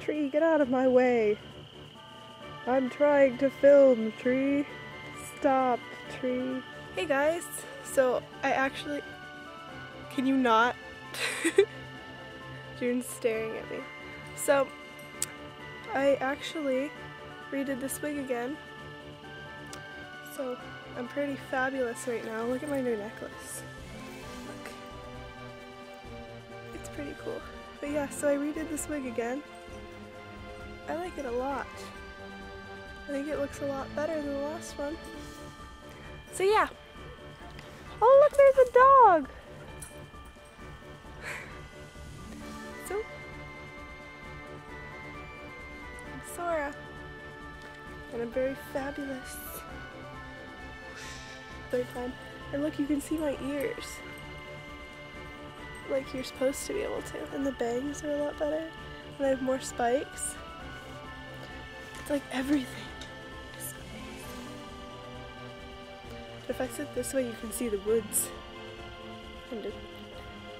Tree, get out of my way. I'm trying to film, Tree. Stop, Tree. Hey guys, so I actually... Can you not? June's staring at me. So, I actually redid this wig again. So, I'm pretty fabulous right now. Look at my new necklace. Look. It's pretty cool. But yeah, so I redid this wig again. I like it a lot. I think it looks a lot better than the last one. So yeah. Oh look, there's a dog! So, I'm Sora. And I'm very fabulous. Third time. And look, you can see my ears. Like you're supposed to be able to. And the bangs are a lot better. And I have more spikes. It's like everything. It's amazing. But if I sit this way, you can see the woods. And just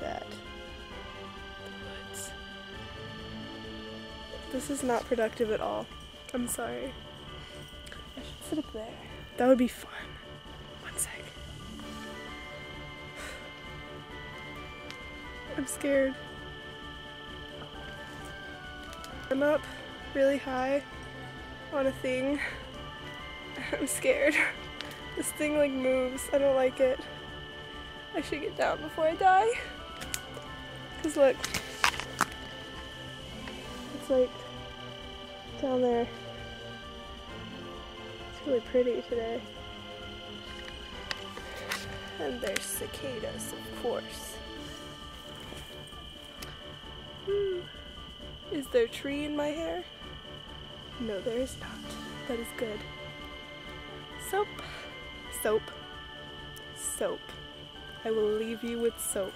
that. The woods. This is not productive at all. I'm sorry. I should sit up there. That would be fun. One sec. I'm scared. I'm up really high on a thing. I'm scared. This thing like moves. I don't like it. I should get down before I die. Cause look. It's like down there. It's really pretty today. And there's cicadas, of course. Is there tree in my hair? No, there is not. That is good. Soap. Soap. Soap. I will leave you with soap.